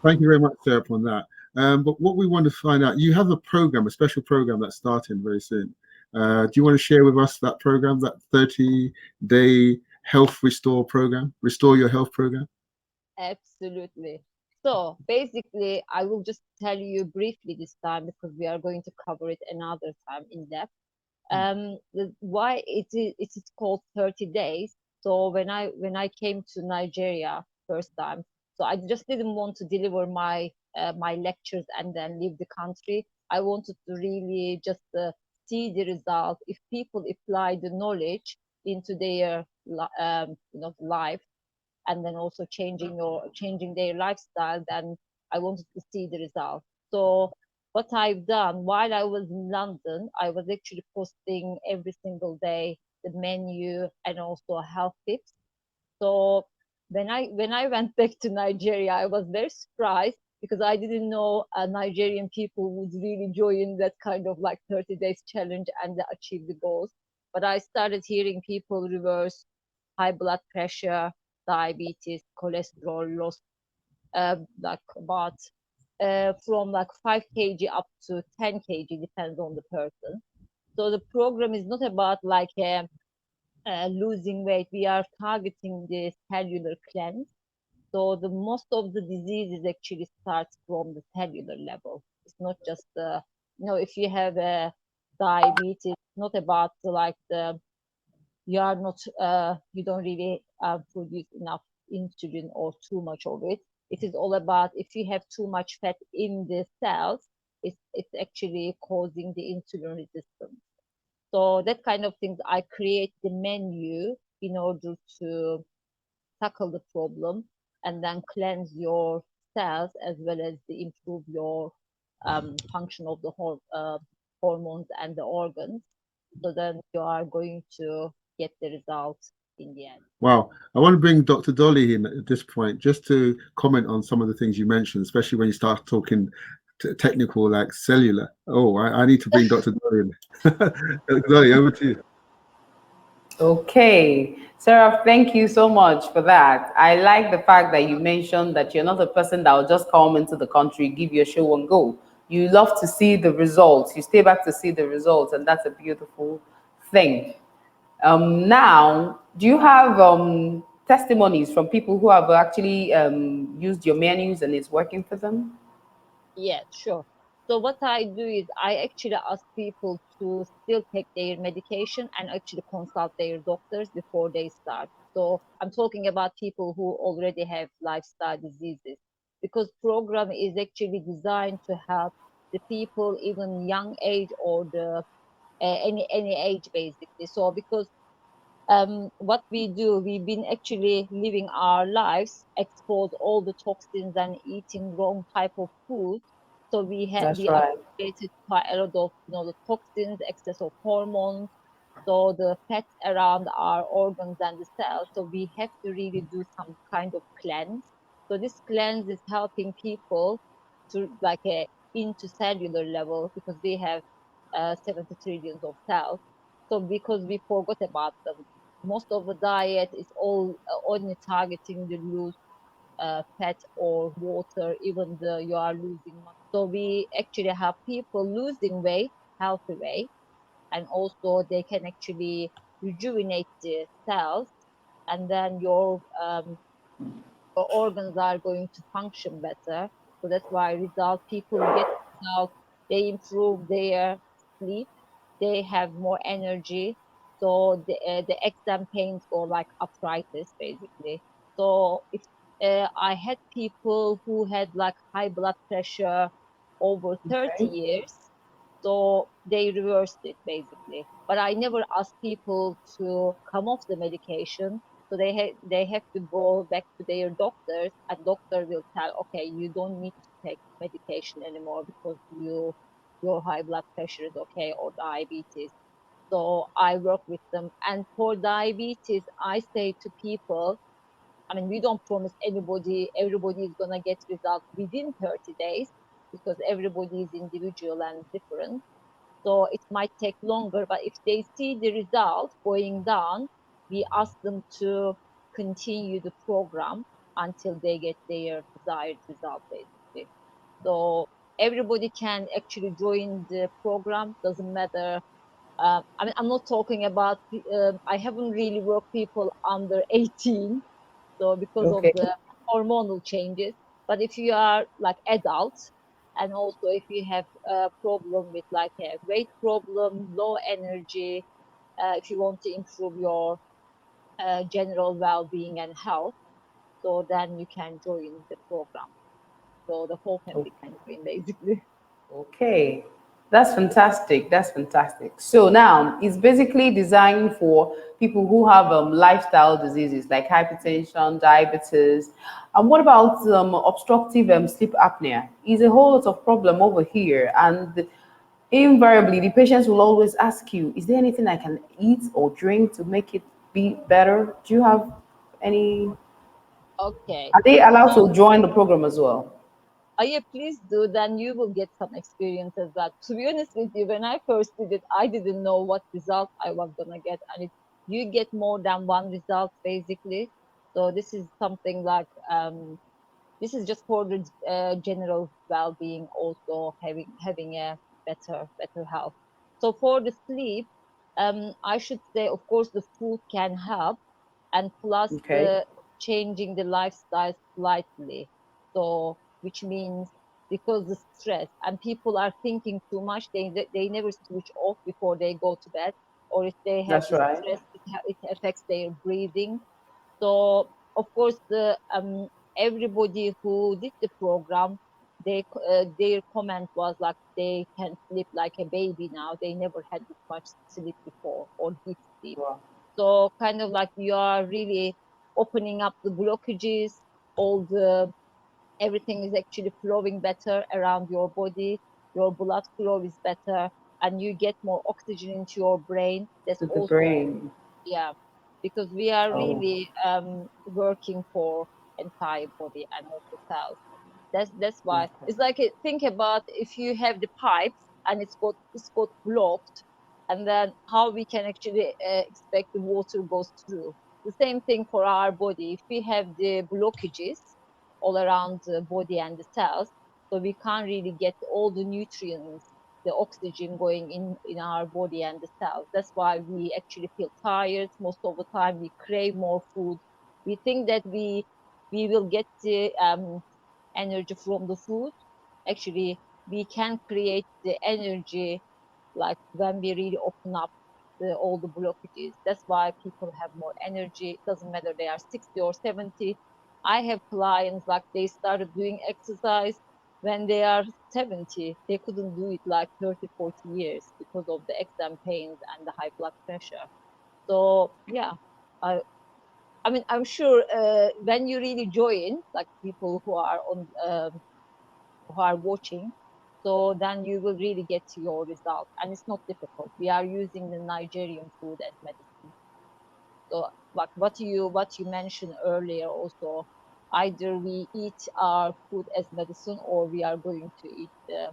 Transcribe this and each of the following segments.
Thank you very much, Serap, on that. But what we want to find out, you have a program, a special program that's starting very soon. Do you want to share with us that program, that 30-day health restore program, restore your health program? Absolutely. So basically, I will just tell you briefly this time because we are going to cover it another time in depth. Why it is called 30 days. So when I came to Nigeria first time, so I just didn't want to deliver my lectures and then leave the country. I wanted to really just see the result. If people apply the knowledge into their life, and then also changing their lifestyle, then I wanted to see the result. So what I've done while I was in London, I was actually posting every single day the menu and also health tips. So when I went back to Nigeria, I was very surprised because I didn't know Nigerian people would really join that kind of like 30 days challenge and achieve the goals. But I started hearing people reverse high blood pressure, diabetes, cholesterol, lost like about from like 5 kg up to 10 kg, depends on the person. So the program is not about like losing weight. We are targeting the cellular cleanse. So the most of the diseases actually starts from the cellular level. It's not just if you have a diabetes, it's not about like the you are not you don't really produce enough insulin or too much of it. It is all about if you have too much fat in the cells, it's actually causing the insulin resistance. So that kind of things, I create the menu in order to tackle the problem and then cleanse your cells as well as to improve your function of the hormones and the organs. So then you are going to get the results in the end. Wow. I want to bring Dr. Dolly in at this point just to comment on some of the things you mentioned, especially when you start talking technical like cellular. Oh, I need to bring Dr. Dolly in. Dr. Dolly, over to you. Okay, Sarah, thank you so much for that. I like the fact that you mentioned that you're not a person that will just come into the country, give you a show and go. You love to see the results. You stay back to see the results, and that's a beautiful thing. Now, do you have testimonies from people who have actually used your menus and it's working for them? Yeah, sure. So what I do is I actually ask people to still take their medication and actually consult their doctors before they start. So I'm talking about people who already have lifestyle diseases because program is actually designed to help the people even young age or the any age basically. So because what we do, we've been actually living our lives exposed all the toxins and eating wrong type of food. So That's we right. accumulated quite a lot of the toxins, excess of hormones, so the fats around our organs and the cells. So we have to really do some kind of cleanse. So this cleanse is helping people to like a into cellular level because we have 70 trillions of cells. So because we forgot about them, most of the diet is all only targeting the loose fat or water, even though you are losing muscle. So we actually have people losing weight healthy way, and also they can actually rejuvenate the cells, and then your organs are going to function better. So that's why result people get result. They improve their sleep. They have more energy. So the exam pains or like arthritis basically. So if I had people who had like high blood pressure over 30 Okay. years, so they reversed it basically. But I never ask people to come off the medication, so they have to go back to their doctors, and doctor will tell, okay, you don't need to take medication anymore because your high blood pressure is okay or diabetes. So I work with them. And for diabetes, I say to people, I mean, we don't promise everybody is gonna get results within 30 days because everybody is individual and different. So it might take longer, but if they see the result going down, we ask them to continue the program. until they get their desired result, basically. So everybody can actually join the program. Doesn't matter. I mean, I'm not talking about. I haven't really worked people under 18, so because of Okay. the hormonal changes. But if you are like adults, and also if you have a problem with like a weight problem, low energy, if you want to improve your general well-being and health, so then you can join the program. So the whole family can join basically. Okay, that's fantastic. That's fantastic. So now it's basically designed for people who have lifestyle diseases like hypertension, diabetes. And what about obstructive sleep apnea? Is a whole lot of problem over here, and invariably the patients will always ask you, "Is there anything I can eat or drink to make it be better?" Do you have any? Okay. Are they allowed to join the program as well? Yeah, please do. Then you will get some experience as that. To be honest with you, when I first did it, I didn't know what result I was gonna get, and you get more than one result basically. So this is something like this is just for the general well-being, also having a better health. So for the sleep, I should say, of course, the food can help, and plus Okay, the changing the lifestyle slightly. So which means because the stress and people are thinking too much, they never switch off before they go to bed, or if they have that's the right. stress, it affects their breathing. So of course, the everybody who did the program, their comment was like they can sleep like a baby now. They never had this much sleep before or deep sleep. Wow. So kind of like you are really opening up the blockages, all the everything is actually flowing better around your body. Your blood flow is better, and you get more oxygen into your brain. That's To the also, brain. yeah, because we are Oh, really working for entire body and also cells. That's why okay. it's like think about if you have the pipes and it's got blocked, and then how we can actually expect the water goes through. The same thing for our body. If we have the blockages all around the body and the cells, so we can't really get all the nutrients, the oxygen going in our body and the cells. That's why we actually feel tired most of the time. We crave more food. We think that we will get the energy from the food. Actually, we can create the energy like when we really open up all the blockages. That's why people have more energy. It doesn't matter they are 60 or 70. I have clients like they started doing exercise when they are 70. They couldn't do it like 30, 40 years because of the exam pains and the high blood pressure. So yeah, I I mean I'm sure when you really join, like people who are on who are watching, so then you will really get your result, and it's not difficult. We are using the Nigerian food as medicine. So like what you mentioned earlier also, either we eat our food as medicine or we are going to eat the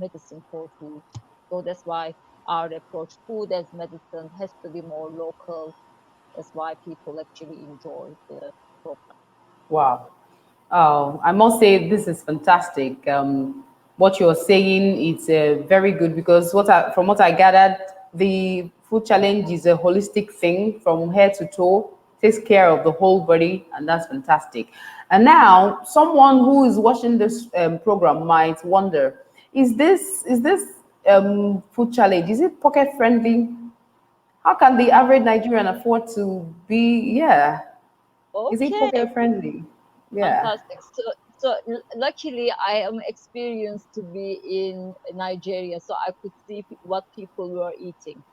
medicine for food. So that's why our approach, food as medicine, has to be more local. That's why people actually enjoy the program. Wow. Oh, I must say this is fantastic. What you're saying is very good because from what I gathered, the food challenge is a holistic thing from head to toe, takes care of the whole body, and that's fantastic. And now, someone who is watching this program might wonder: is this food challenge, is it pocket friendly? How can the average Nigerian afford to be? Yeah, is it Okay. pocket friendly? Yeah. Fantastic. So luckily, I am experienced to be in Nigeria, so I could see what people were eating.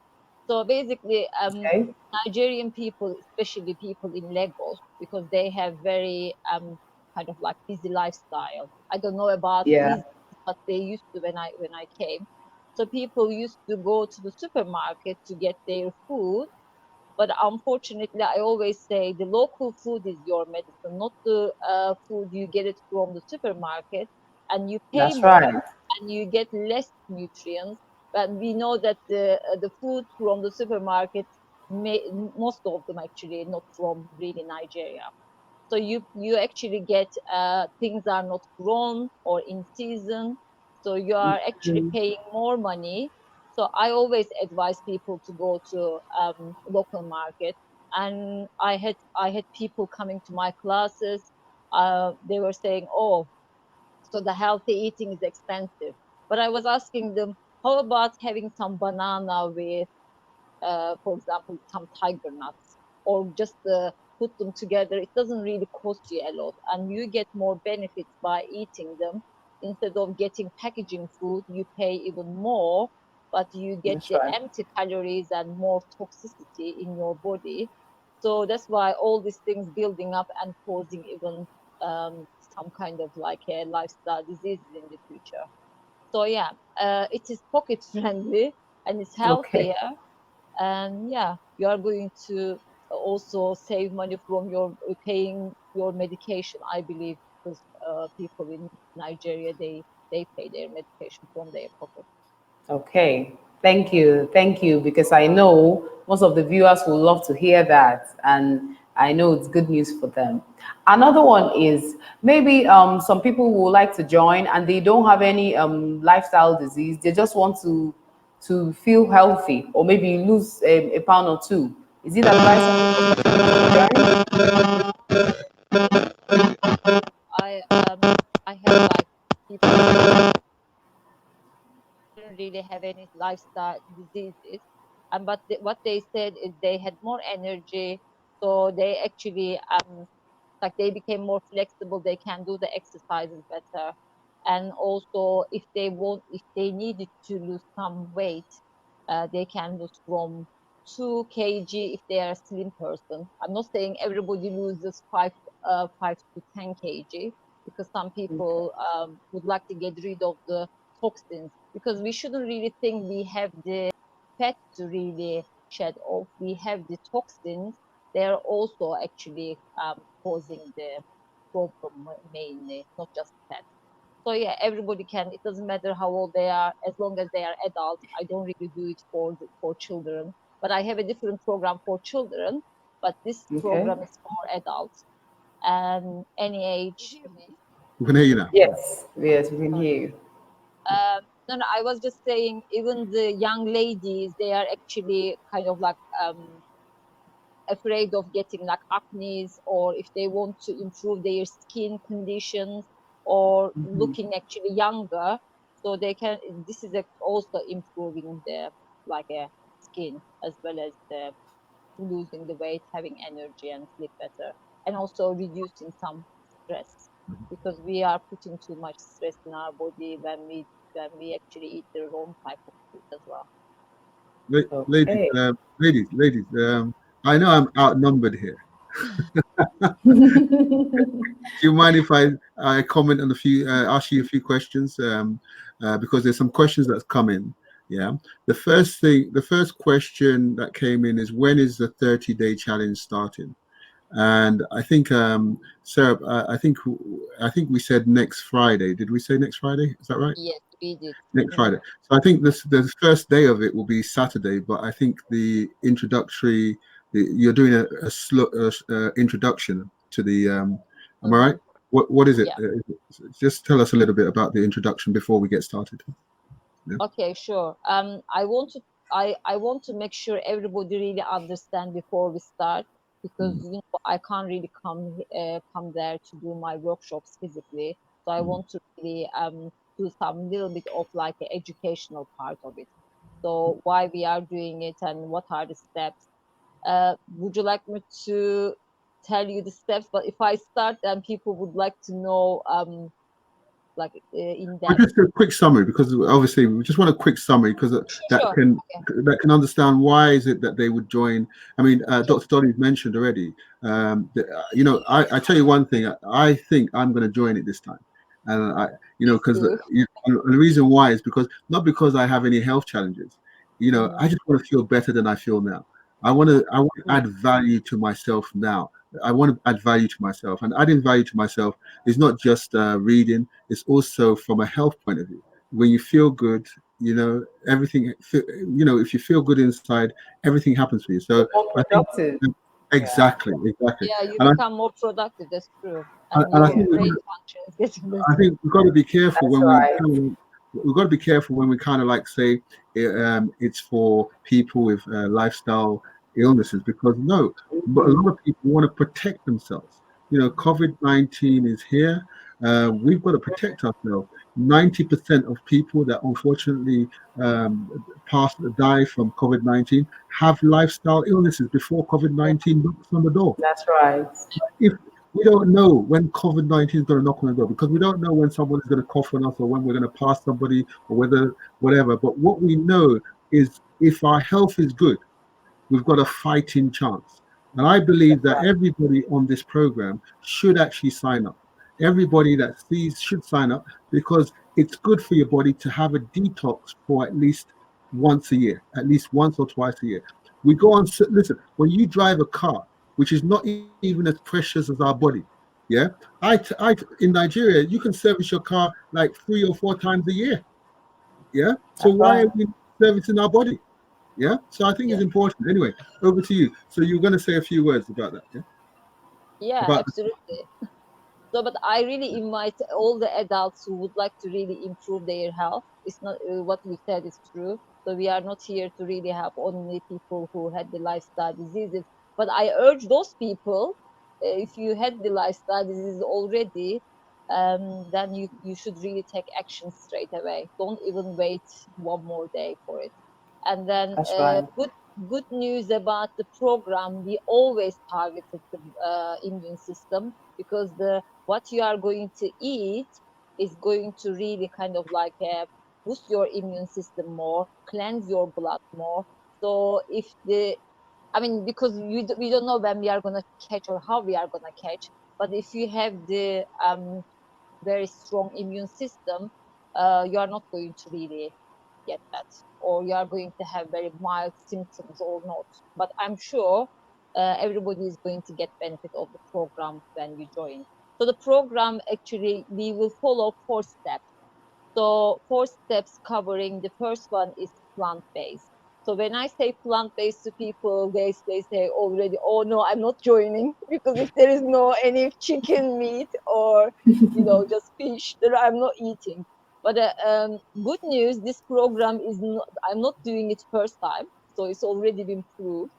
So basically, Okay. Nigerian people, especially people in Lagos, because they have very kind of like busy lifestyle. I don't know about Yeah. these, but they used to when I came. So people used to go to the supermarket to get their food, but unfortunately, I always say the local food is your medicine, not the food you get it from the supermarket, and you pay That's more right. and you get less nutrients. But we know that the food from the supermarket, most of them actually not from really Nigeria. So you actually get things are not grown or in season, so you are actually Mm. paying more money. So I always advise people to go to local market. And I had people coming to my classes. They were saying, "Oh, so the healthy eating is expensive." But I was asking them, "How about having some banana with for example, some tiger nuts, or just put them together? It doesn't really cost you a lot, and you get more benefits by eating them. Instead of getting packaging food, you pay even more, but you get That's the right. empty calories and more toxicity in your body. So that's why all these things building up and causing even some kind of like a lifestyle diseases in the future. So yeah, it is pocket friendly and it's Okay. healthier, and yeah, you are going to also save money from your paying your medication, I believe, because people in Nigeria, they pay their medication from their pocket. Okay. Thank you. Thank you. Because I know most of the viewers will love to hear that. And I know it's good news for them. Another one is maybe some people would like to join and they don't have any lifestyle disease. They just want to feel healthy or maybe lose a pound or two. Is it advisable for such people to join? I have like people didn't really have any lifestyle diseases, and but what they said is they had more energy, so they actually like they became more flexible, they can do the exercises better. And also if they needed to lose some weight, they can lose from 2 kg if they are a slim person. I'm not saying everybody loses 5 to 10 kg, because some people would like to get rid of the toxins, because we shouldn't really think we have the fat to really shed off. We have the toxins. They're also actually causing the problem mainly, not just fat. So yeah, everybody can. It doesn't matter how old they are, as long as they are adults. I don't really do it for children, but I have a different program for children. But this Okay. program is for adults and any age. We can hear you now. Yes. Yes, we can Sorry. hear you. No, I was just saying, even the young ladies, they are actually kind of like afraid of getting like acne, or if they want to improve their skin conditions or looking actually younger, so they can. This is also improving the like a skin, as well as the losing the weight, having energy and sleep better, and also reducing some stress, because we are putting too much stress in our body when we actually eat the wrong type of food as well. Ladies, Okay. ladies. I know I'm outnumbered here. Do you mind if I comment on a few, ask you a few questions? Because there's some questions that's come in. Yeah. The first question that came in is, when is the 30-day challenge starting? And I think, Sarah, I think we said next Friday. Did we say next Friday? Is that right? Yes, we did. Next Friday. So I think the first day of it will be Saturday, but I think the introductory, you're doing a introduction to the. Am I right? Mhm. What is it? Yeah. Just tell us a little bit about the introduction before we get started. Yeah. Okay, sure. I want to make sure everybody really understand before we start, because Mm, I can't really come there to do my workshops physically. So I mm. want to really do some little bit of like an educational part of it. So why we are doing it and what are the steps. Would you like me to tell you the steps? But if I start, then people would like to know like in Well, depth. just a quick summary, because obviously we just want a quick summary, because that Sure. can Okay. understand why is it that they would join. I mean, Yes. Dr. Dolly mentioned already. I tell you one thing. I think I'm going to join it this time, and Please because do. the reason why is because, not because I have any health challenges. Mhm. I just want to feel better than I feel now. I want to add value to myself now. I want to add value to myself, and adding value to myself is not just reading. It's also from a health point of view. When you feel good, everything. If you feel good inside, everything happens for you. So More I think productive. Exactly, exactly. Yeah, you And become more productive. That's true, and and I your think brain function is getting I better. think we've got to be careful That's when we right. we've got to be careful when we kind of like say it's for people with lifestyle illnesses, because no, but a Mhm. lot of people want to protect themselves. You know, COVID-19 is here. We've got to protect ourselves. 90% of people that unfortunately die from COVID-19 have lifestyle illnesses before Yeah, COVID-19 knocks on the door. that's right. If we don't know when COVID-19 is going to knock on the door, because we don't know when someone is going to cough on us or when we're going to pass somebody or whether whatever. But what we know is if our health is good, we've got a fighting chance. And I believe That's that right. everybody on this program should actually sign up. Everybody that sees should sign up, because it's good for your body to have a detox for at least once a year, at least once or twice a year. We go on, listen, when you drive a car, which is not even as precious as our body, yeah, in Nigeria, you can service your car like 3 or 4 times a year, yeah. So That's why right. are we servicing our body? Yeah. So I think Yeah, it's important. Anyway, over to you. So you're going to say a few words about that. Yeah. yeah, About absolutely. So, but I really invite all the adults who would like to really improve their health. It's not what you said is true. So we are not here to really help only people who had the lifestyle diseases. But I urge those people, if you had the lifestyle disease already, then you should really take action straight away. Don't even wait one more day for it. And then That's right. good news about the program, we always targeted the immune system, because the what you are going to eat is going to really kind of like boost your immune system more, cleanse your blood more. So if the, I mean, because we don't know when we are going to catch or how we are going to catch, but if you have the very strong immune system, you are not going to really get that, or you are going to have very mild symptoms or not. But I'm sure everybody is going to get benefit of the program when you join. So the program, actually, we will follow 4 steps. So 4 steps covering, the first one is plant-based. So when I say plant-based to people, they say already, oh no, I'm not joining, because if there is no any chicken meat or just fish, then I'm not eating. But good news, this program is not, I'm not doing it first time, so it's already been proved,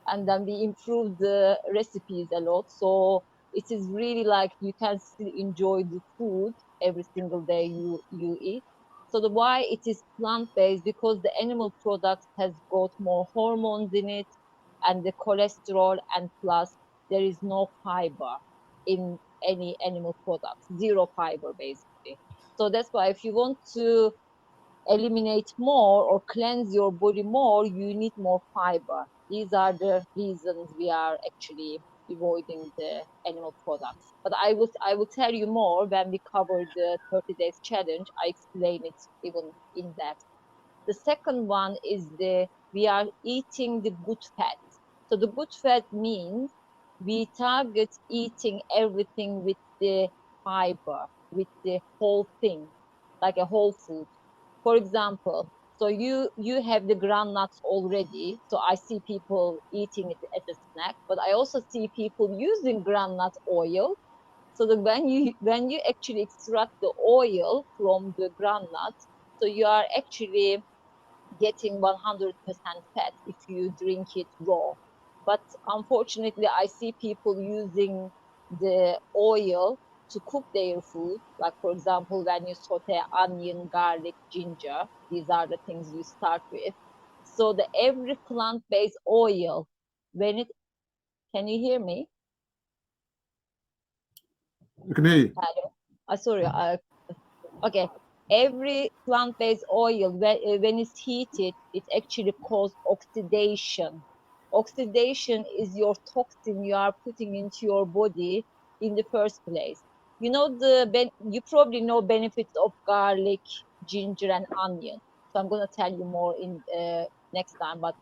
and then we improved the recipes a lot. So it is really like you can still enjoy the food every single day you eat. So the why it is plant based, because the animal product has got more hormones in it, and the cholesterol, and plus there is no fiber in any animal products, zero fiber basically. So that's why if you want to eliminate more or cleanse your body more, you need more fiber. These are the reasons we are actually avoiding the animal products. But I will tell you more when we cover the 30 days challenge. I explain it even in depth. The second one is the we are eating the good fat. So the good fat means we target eating everything with the fiber, with the whole thing, like a whole food. For example, so you have the groundnuts already. So I see people eating it as a snack, but I also see people using groundnut oil. So that when you actually extract the oil from the groundnut, so you are actually getting 100% fat if you drink it raw. But unfortunately, I see people using the oil to cook their food. Like, for example, when you saute onion, garlic, ginger, these are the things you start with. So the every plant-based oil, when it, can you hear me? I can hear you. Hello. Sorry, okay. Every plant-based oil, when it's heated, it actually causes oxidation. Oxidation is your toxin you are putting into your body in the first place. You probably know benefits of garlic, ginger, and onion. So I'm gonna tell you more in next time. But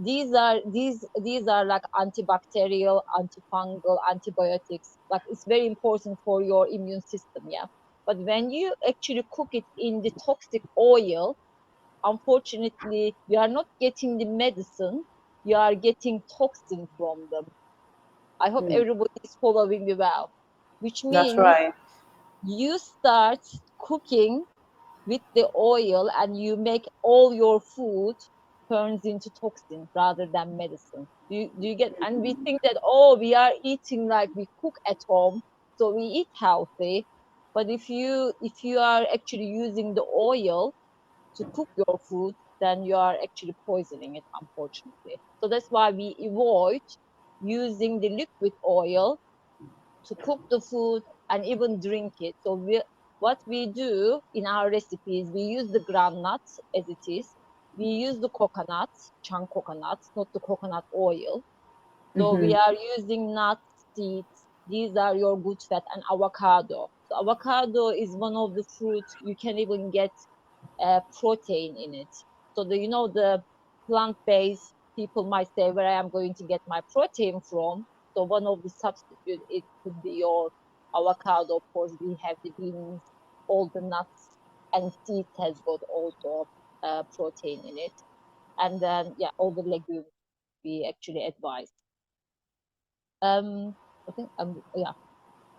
these are like antibacterial, antifungal, antibiotics. Like, it's very important for your immune system, yeah. But when you actually cook it in the toxic oil, unfortunately, you are not getting the medicine, you are getting toxin from them. I hope everybody is following me well. Which That's means right. you start cooking with the oil and you make all your food turns into toxin rather than medicine. Do you get? And we think that, oh, we are eating like we cook at home, so we eat healthy. But if you are actually using the oil to cook your food, then you are actually poisoning it, unfortunately. So that's why we avoid using the liquid oil to cook the food and even drink it. So what we do in our recipes, we use the groundnuts as it is. We use the coconuts, chunk coconuts, not the coconut oil. So we are using nuts, seeds. These are your good fat and avocado. So avocado is one of the fruits you can even get protein in it. So the plant-based people might say, where I am going to get my protein from. So one of the substitute, it could be your avocado. Of course, we have the beans, all the nuts and seeds has got also protein in it. And then yeah, all the legumes we actually advise. I think yeah.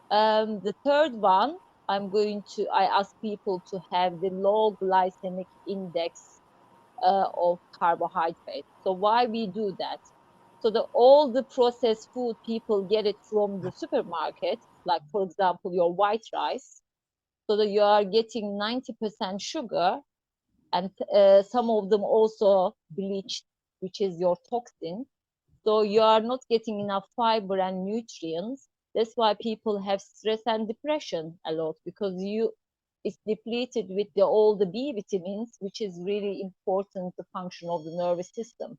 The third one, I ask people to have the low glycemic index of carbohydrate. So why we do that? So all the processed food people get it from the supermarket, like for example your white rice, so that you are getting 90% sugar, and some of them also bleached, which is your toxin. So you are not getting enough fiber and nutrients. That's why people have stress and depression a lot, because it's depleted with all the B vitamins, which is really important the function of the nervous system.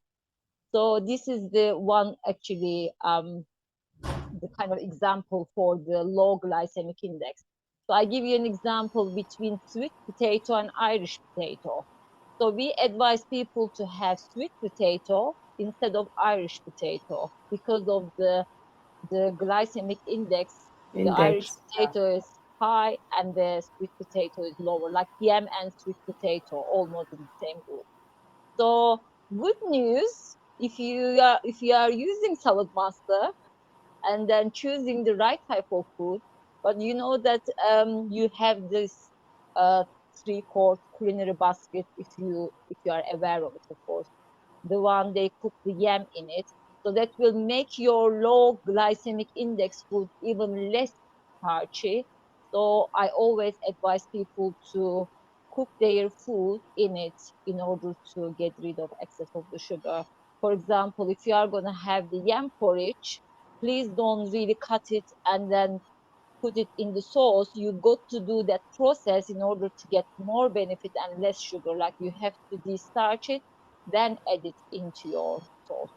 So this is the one actually the kind of example for the low glycemic index. So I give you an example between sweet potato and Irish potato. So we advise people to have sweet potato instead of Irish potato because of the glycemic index. The Irish Index. potato is high and the sweet potato is lower, like yam and sweet potato, almost in the same group. So good news, if you are using salad master and then choosing the right type of food. But you know that you have this uh, three-course culinary basket, if you are aware of it, of course. The one they cook the yam in it, so that will make your low glycemic index food even less starchy. So I always advise people to cook their food in it in order to get rid of excess of the sugar. For example, if you are going to have the yam porridge, please don't really cut it and then put it in the sauce. You got to do that process in order to get more benefit and less sugar. Like you have to de-starch it, then add it into your sauce.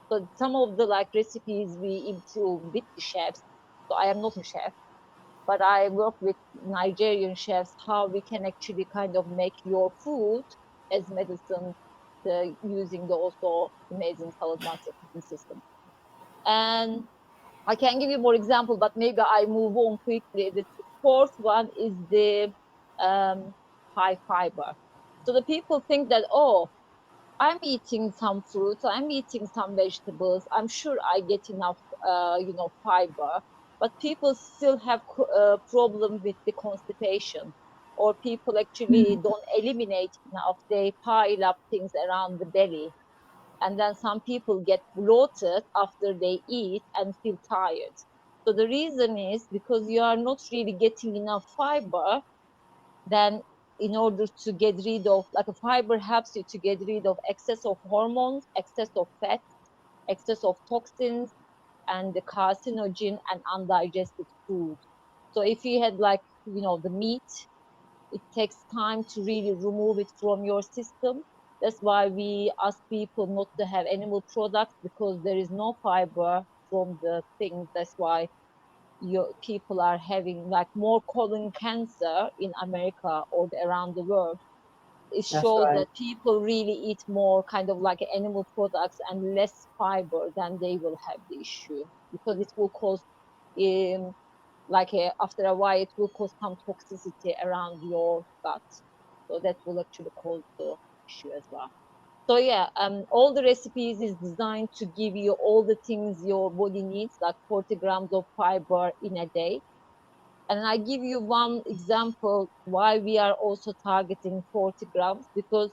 So some of the like recipes we improve with the chefs. So I am not a chef, but I work with Nigerian chefs how we can actually kind of make your food as medicine, using the also amazing salad master cooking system. And I can give you more example, but maybe I move on quickly. The fourth one is the um, high fiber. So the people think that, oh, I'm eating some fruits, I'm eating some vegetables, I'm sure I get enough, fiber. But people still have problem with the constipation, or people actually don't eliminate enough. They pile up things around the belly, and then some people get bloated after they eat and feel tired. So the reason is because you are not really getting enough fiber. Then in order to get rid of, like, a fiber helps you to get rid of excess of hormones, excess of fat, excess of toxins, and the carcinogen and undigested food. So if you had, like, the meat, it takes time to really remove it from your system. That's why we ask people not to have animal products, because there is no fiber from the things. That's why your people are having like more colon cancer in America or around the world. It That's shows right. that people really eat more kind of like animal products and less fiber, than they will have the issue, because it will cause after a while it will cause some toxicity around your gut. So that will actually cause the issue as well. So yeah, all the recipes is designed to give you all the things your body needs, like 40 grams of fiber in a day. And I give you one example why we are also targeting 40 grams, because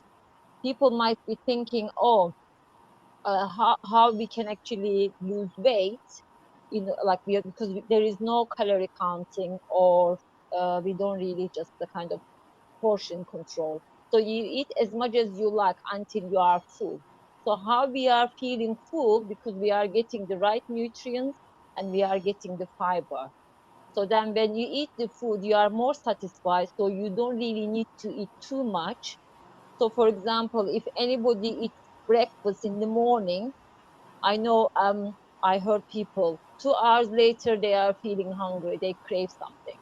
people might be thinking, oh, how we can actually lose weight, like because there is no calorie counting, or we don't really just the kind of portion control. So you eat as much as you like until you are full. So how we are feeling full, because we are getting the right nutrients and we are getting the fiber. So then when you eat the food, you are more satisfied. So you don't really need to eat too much. So for example, if anybody eats breakfast in the morning, I know I heard people 2 hours later they are feeling hungry, they crave something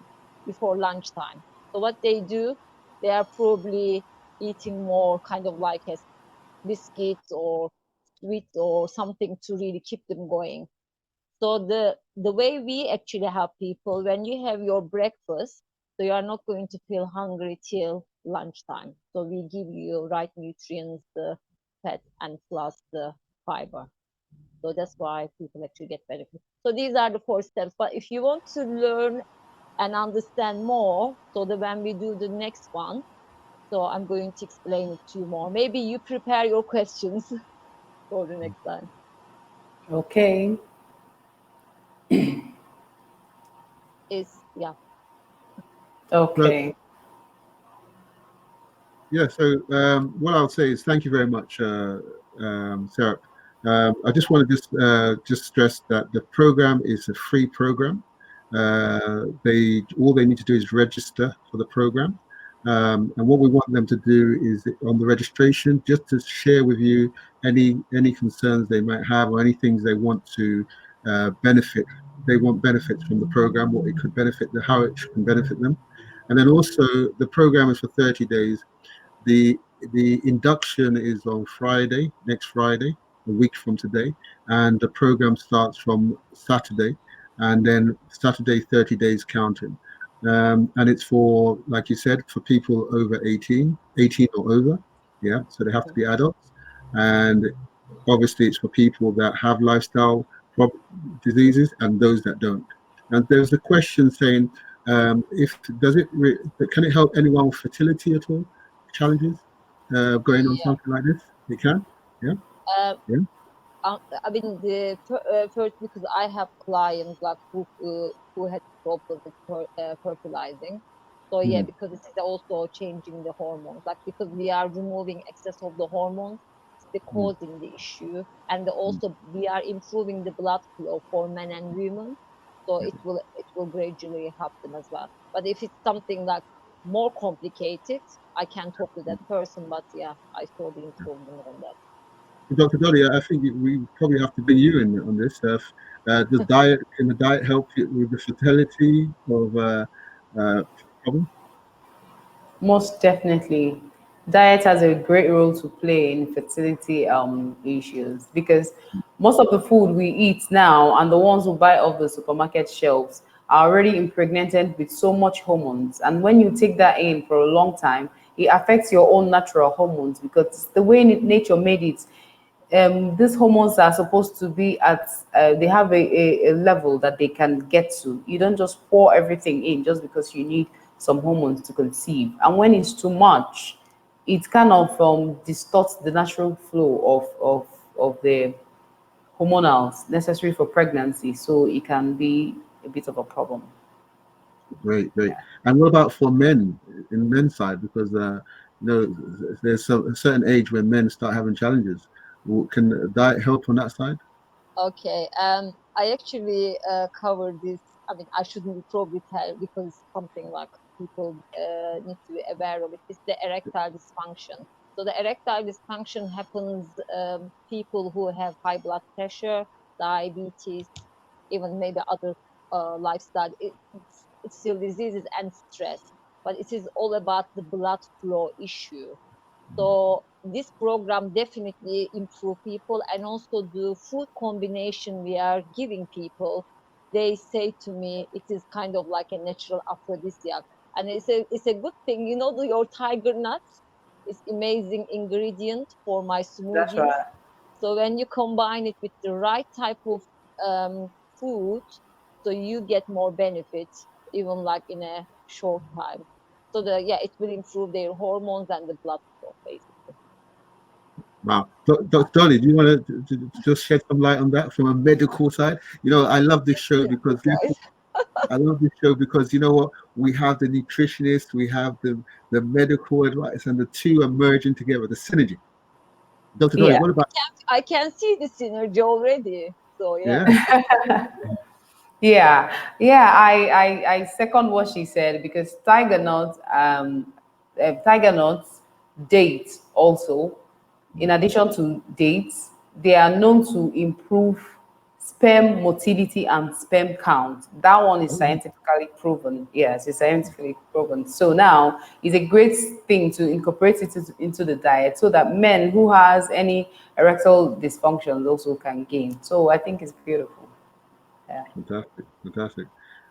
before lunchtime. So what they do, they are probably eating more kind of like a biscuits or sweets or something to really keep them going. So the way we actually have people, when you have your breakfast, so you are not going to feel hungry till lunchtime. So we give you right nutrients, the fat and plus the fiber. So that's why people actually get benefit. So these are the 4 steps. But if you want to learn and understand more, so that when we do the next one, so I'm going to explain it to you more. Maybe you prepare your questions for the next time. Okay. Is yeah. So Okay. yeah, so what I'll say is thank you very much, Serap. I just want to just stress that the program is a free program. They all they need to do is register for the program, and what we want them to do is on the registration just to share with you any concerns they might have or any things they want to benefit. They want benefits from the program, what it could benefit, how it can benefit them, and then also the program is for 30 days. The induction is on Friday, next Friday, a week from today, and the program starts from Saturday, and then Saturday 30 days counting. And it's for, like you said, for people over 18, 18 or over. Yeah, so they have to be adults. And obviously, it's for people that have lifestyle diseases and those that don't. And there's a question saying, if does it can it help anyone with fertility at all? Challenges going on something like this? It can. Yeah. Uh, Yeah. I mean, first, because I have clients like who had problems with fertilizing. So yeah, Mm, because it's also changing the hormones, like because we are removing excess of the hormones, it's mm, causing the issue, and mm, also we are improving the blood flow for men and women, so yeah. it will gradually help them as well. But if it's something like more complicated, I can talk to that person. But yeah, I saw the improvement on that. Dr. Dolly, I think we probably have to bring you in on this. Does diet can the diet help you with the fertility of uh, problem? Most definitely. Diet has a great role to play in fertility issues because most of the food we eat now and the ones we buy off the supermarket shelves are already impregnated with so much hormones. And when you take that in for a long time, it affects your own natural hormones because the way nature made it, these hormones are supposed to be at they have a level that they can get to. You don't just pour everything in just because you need some hormones to conceive, and when it's too much it kind of distorts the natural flow of the hormonals necessary for pregnancy, so it can be a bit of a problem. Great, great. And what about for men in men's side? Because there's a certain age when men start having challenges. Can diet help on that side? Okay. I actually covered this. I mean, I shouldn't probably tell because it's something like people need to be aware of it. It's the erectile dysfunction. So the erectile dysfunction happens people who have high blood pressure, diabetes, even maybe other lifestyle. It's still diseases and stress, but it is all about the blood flow issue. So this program definitely improve people, and also the food combination we are giving people. They say to me it is kind of like a natural aphrodisiac, and it's a good thing. Your tiger nuts. is amazing ingredient for my That's smoothies. right. So when you combine it with the right type of food, so you get more benefits, even like in a short time. So yeah, it will improve their hormones and the blood flow, basically. Wow. Dolly, do you want to just shed some light on that from a medical side? I love this show because Guys, I love this show because you know what? We have the nutritionist, we have the medical advice, and the two are merging together, the synergy. Dr. Dolly, Yeah. what about I can see the synergy already. So yeah. yeah? Yeah, yeah, I second what she said because tiger nuts, dates also, in addition to dates, they are known to improve sperm motility and sperm count. That one is Oh, scientifically proven. Yes, it's scientifically proven. So now it's a great thing to incorporate it into the diet so that men who has any erectile dysfunctions also can gain. So I think it's beautiful. Yeah. fantastic, fantastic.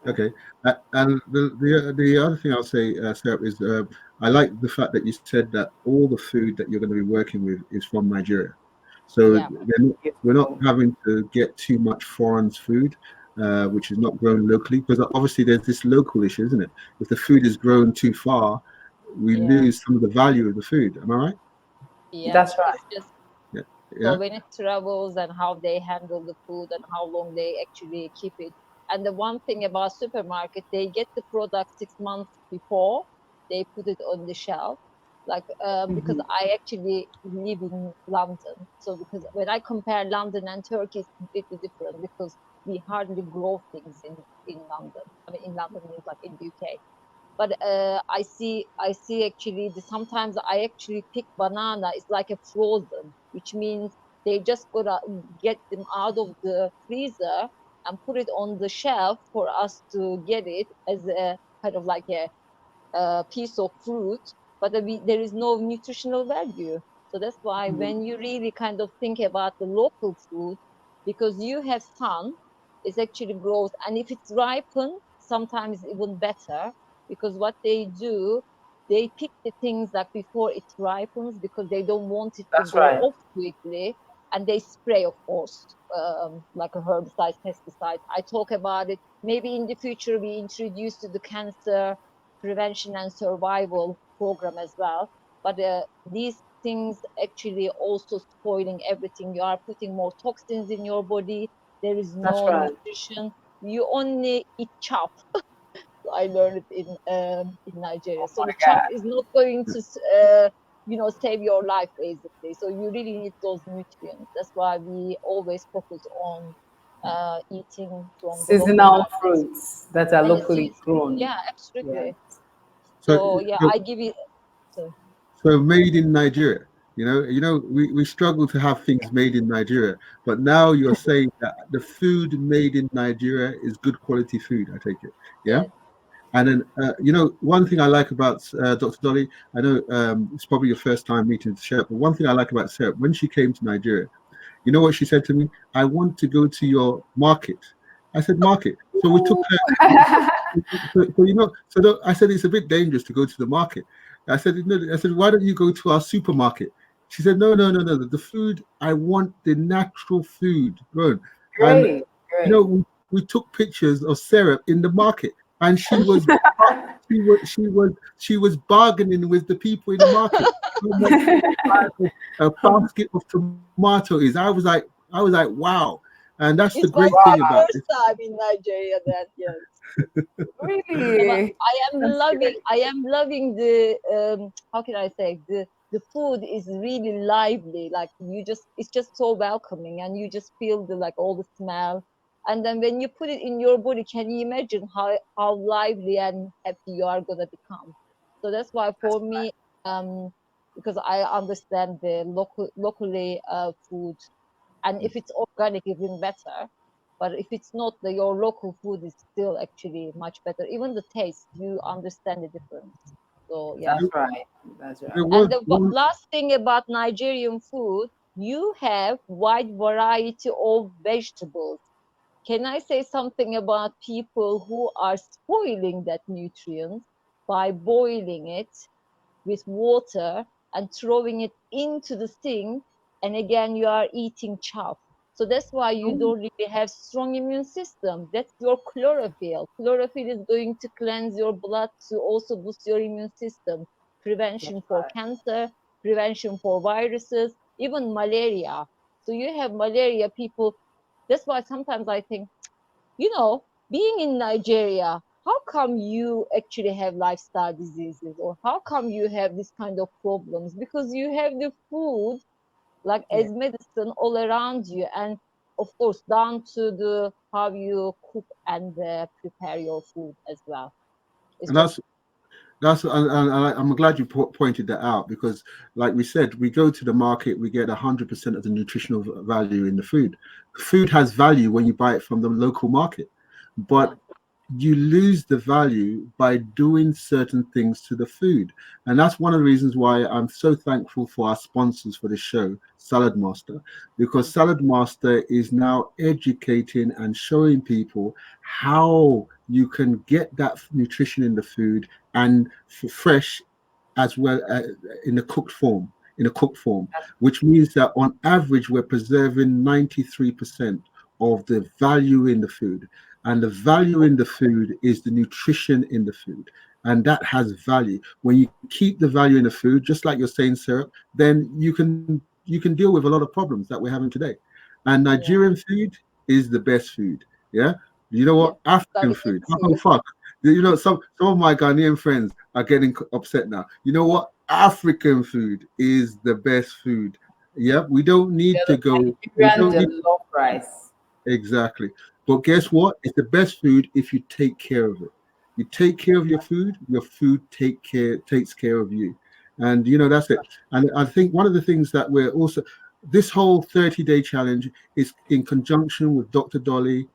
Okay, and the other thing I'll say, Sarah, is I like the fact that you said that all the food that you're going to be working with is from Nigeria. So Yeah. we're not Beautiful. having to get too much foreign food, which is not grown locally, because obviously there's this local issue, isn't it? If the food is grown too far, we Yeah. lose some of the value of the food. Am I right? Yeah. That's right. It's just Yeah. so Yeah. when it travels and how they handle the food and how long they actually keep it. And the one thing about supermarket, they get the product 6 months before they put it on the shelf. Like because Mhm. I actually live in London, so because when I compare London and Turkey, it's completely different because we hardly grow things in London. I mean, in London means like in the UK. But I see actually sometimes I actually pick banana. It's like a frozen, which means they just gotta get them out of the freezer and put it on the shelf for us to get it as a kind of like a piece of fruit, but there is no nutritional value. So that's why when you really kind of think about the local food, because you have sun, it actually grows, and if it's ripened, sometimes even better, because what they do, they pick the things like before it ripens because they don't want it to That's go right. off quickly, and they spray, of course, like a herbicide, pesticide. I talk about it. Maybe in the future we introduce to the cancer prevention and survival program as well. But these things actually also spoiling everything. You are putting more toxins in your body. There is That's no right. nutrition. You only eat chop. I learned it in Nigeria. Oh So my the chop God. is not going to save your life basically. So you really need those nutrients. That's why we always focus on eating from the local Seasonal markets fruits that are and the locally seeds. grown. Yeah, Yeah. absolutely. So, So yeah, so I give you. So So made in Nigeria. We struggle to have things made in Nigeria, but now you're saying that the food made in Nigeria is good quality food. I take it, yeah. yes, And then one thing I like about Dr. Dolly, I know it's probably your first time meeting Serap, but one thing I like about Serap, when she came to Nigeria, you know what she said to me? I want to go to your market. I said market. So we took her. I said it's a bit dangerous to go to the market. I said, no, I said, why don't you go to our supermarket? She said, no, no, no, no. The food, I want the natural food grown. And Great, great. we took pictures of Sarah in the market, and she was bargaining with the people in the market. How much a basket of tomato is? I was like, wow. And that's the it was great my thing Wow. about first this. time in Nigeria. That yes. Yeah, but Really? That's great. I am loving the how can I say, the food is really lively. Like it's just so welcoming, and you just feel the like all the smell. And then when you put it in your body, can you imagine how lively and happy you are gonna become? So that's why for me, because I understand the locally food, and if it's organic, even better. But if it's not, your local food is still actually much better. Even the taste, you understand the difference. So yeah. That's right. That's There right. And was the one. last thing about Nigerian food, you have wide variety of vegetables. Can I say something about people who are spoiling that nutrient by boiling it with water and throwing it into the sink, and again you are eating chaff. So that's why you don't really have strong immune system. That's your chlorophyll. Chlorophyll is going to cleanse your blood to also boost your immune system. Prevention for cancer, prevention for viruses, even malaria. So you have malaria, people. That's why sometimes I think, being in Nigeria, how come you actually have lifestyle diseases, or how come you have this kind of problems? Because you have the food like Yeah. as medicine all around you, and of course down to the how you cook and prepare your food as well. It's And just I'm glad you pointed that out, because like we said, we go to the market, we get 100% of the nutritional value in the food. Food has value when you buy it from the local market, yeah, but you lose the value by doing certain things to the food. And that's one of the reasons why I'm so thankful for our sponsors for the show, Salad Master, because Salad Master is now educating and showing people how you can get that nutrition in the food, and fresh, as well in a cooked form, which means that on average we're preserving 93% of the value in the food. And the value in the food is the nutrition in the food, and that has value. When you keep the value in the food, just like you're saying, Syrup, then you can deal with a lot of problems that we're having today. And yeah, Nigerian food is the best food. Yeah, you know yeah. what? African Vitamin food. Oh C. fuck. Some of my Ghanaian friends are getting upset now. You know what? African food is the best food. Yeah, we don't need to go. We Nigerian don't need. jollof rice. Exactly. But guess what? It's the best food if you take care of it. You take care of your food takes care of you. And that's it. And I think one of the things that we're also, this whole 30-day challenge is in conjunction with Dr. Dolly,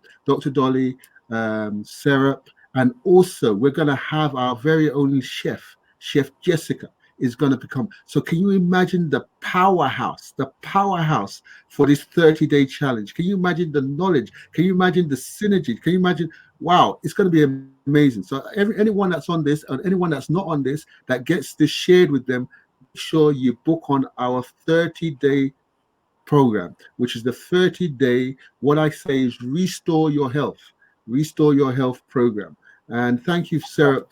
Serap, and also we're gonna have our very own Chef Jessica is going to become. So can you imagine the powerhouse for this 30-day challenge? Can you imagine the knowledge? Can you imagine the synergy? Can you imagine? Wow, it's going to be amazing. So anyone that's on this, and anyone that's not on this, that gets this shared with them, make sure you book on our 30-day program, which is the 30-day, what I say is restore your health program. And thank you, Sarah,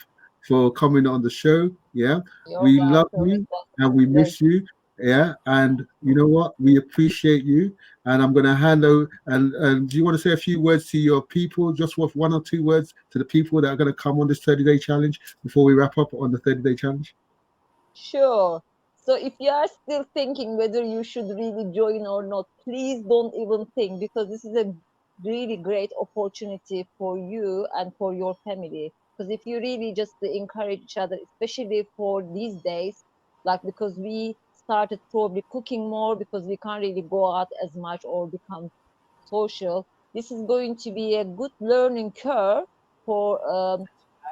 for coming on the show. Yeah, You're we love welcome. It you was and my we pleasure. miss you. Yeah, and you know what? We appreciate you. And I'm going to hand over. And do you want to say a few words to your people, just with one or two words to the people that are going to come on this 30-day challenge before we wrap up on the 30-day challenge? Sure. So if you are still thinking whether you should really join or not, please don't even think, because this is a really great opportunity for you and for your family. Because if you really just encourage each other, especially for these days, like because we started probably cooking more because we can't really go out as much or become social, this is going to be a good learning curve for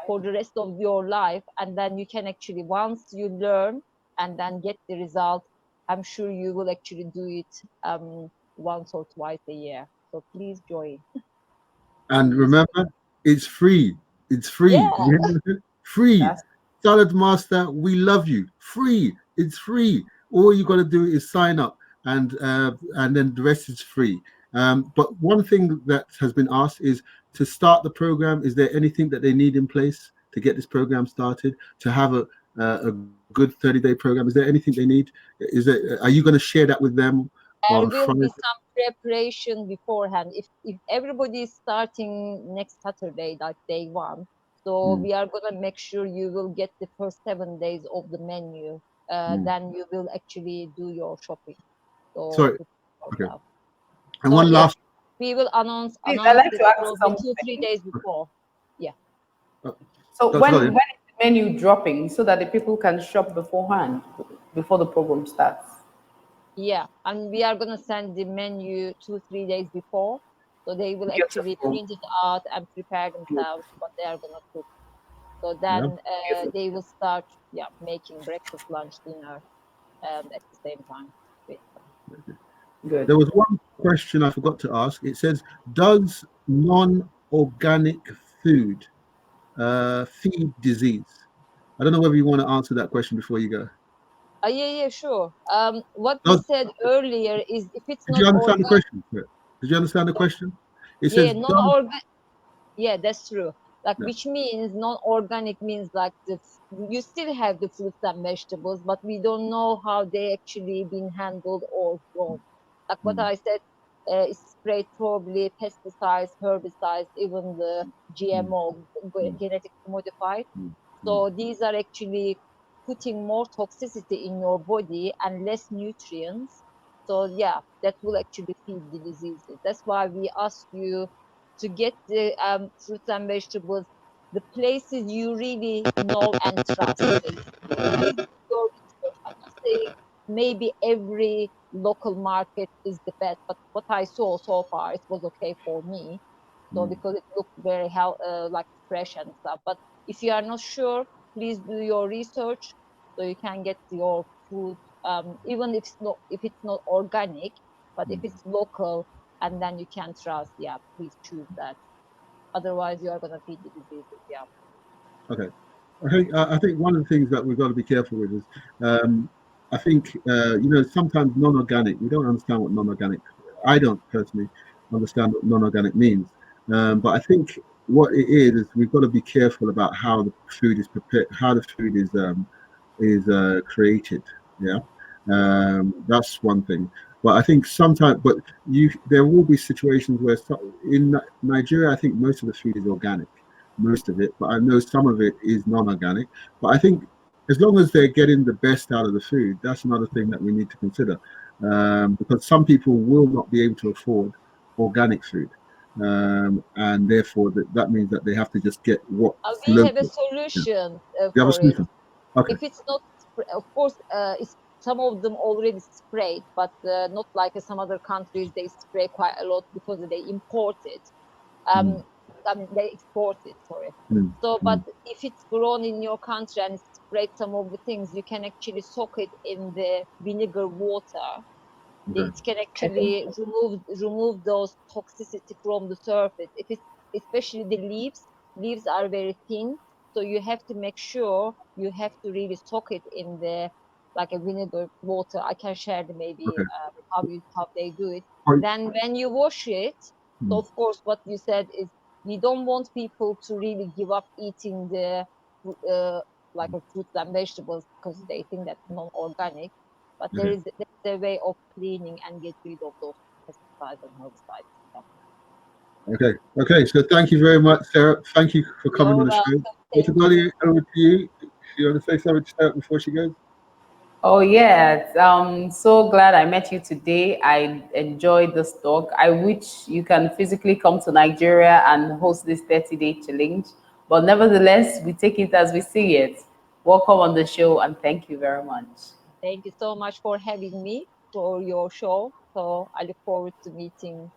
the rest of your life. And then you can actually, once you learn and then get the result, I'm sure you will actually do it once or twice a year. So please join. And Please. remember, it's free. It's free. Yeah, You hear me? Free. That's Salad Master, we love you. Free. It's free. All you got to do is sign up, and then the rest is free. But one thing that has been asked is to start the program. Is there anything that they need in place to get this program started? To have a good 30-day program? Is there anything they need? Are you going to share that with them there on will Friday? be some preparation beforehand. If everybody is starting next Saturday, like day one, so Mm, we are gonna make sure you will get the first 7 days of the menu. mm. Then you will actually do your shopping. So Sorry. prepare Okay. yourself. And So one yes, last. we will announce please, I'd announce like this to ask probably something. 2-3 days before. Yeah. Uh, So Dr. Dolly. when is the menu dropping so that the people can shop beforehand, before the program starts? Yeah, and we are gonna send the menu 2-3 days before, so they will actually Beautiful. print it out and prepare themselves what they are gonna cook. So Yeah. then Beautiful. they will start, yeah, making breakfast, lunch, dinner at the same time, basically. Good. There was one question I forgot to ask. It says, does non-organic food feed disease? I don't know whether you want to answer that question before you go. Yeah, sure. What we Oh, said earlier is if it's did not you understand the organic, question? Did you understand the question? It yeah, says, does, non-organic. Yeah, that's true. Like, yeah. which means non-organic means like you still have the fruits and vegetables, but we don't know how they actually been handled or grown. Like what Mm, I said, it's sprayed probably pesticides, herbicides, even the mm, GMO, mm, genetically modified. mm, mm, So these are actually putting more toxicity in your body and less nutrients. So yeah, that will actually feed the diseases. That's why we ask you to get the fruits and vegetables, the places you really know and trust. Please do your research. I'm not saying maybe every local market is the best, but what I saw so far, it was okay for me. So mm, because it looked very like fresh and stuff. But if you are not sure, please do your research so you can get your food, even if it's not organic, but if mm. it's local and then you can trust, yeah, please choose that. Otherwise, you are gonna feed the diseases. Yeah. Okay. I think one of the things that we've got to be careful with is, I think, sometimes non-organic. We don't understand what non-organic. I don't personally understand what non-organic means. But I think what it is we've got to be careful about how the food is prepared, how the food is created. Yeah, that's one thing. But I think sometimes, but there will be situations where in Nigeria, I think most of the food is organic, most of it. But I know some of it is non-organic. But I think as long as they're getting the best out of the food, that's another thing that we need to consider, because some people will not be able to afford organic food, and therefore that means that they have to just get what's We have a local. Yeah. solution You have a for it. solution? Okay. If it's not, of course, it's some of them already sprayed, but not like some other countries. They spray quite a lot because they import it. Mm, Um, I mean, they export it. Sorry. mm, So, but mm. if it's grown in your country and it's sprayed some of the things, you can actually soak it in the vinegar water. Okay. It can actually remove those toxicity from the surface. If it's especially the leaves are very thin, so you have to make sure you have to really soak it in the like a vinegar water. I can share the maybe Okay. how they do it. Point. Then when you wash it, so Mm, of course what you said is we don't want people to really give up eating the uh, like a fruits and vegetables because they think that's non-organic, but okay. there's a way of cleaning and get rid of those pesticides and herbicides. Yeah. Okay. Okay. So thank you very much, Sarah. Thank you for coming You're on the show. welcome. Dr. Thank you. Dolly, over to you. Do you want to say something to Sarah before she goes? Oh yes, I'm so glad I met you today. I enjoyed this talk. I wish you can physically come to Nigeria and host this 30-day challenge. But nevertheless, we take it as we see it. Welcome on the show and thank you very much. Thank you so much for having me for your show. So I look forward to meeting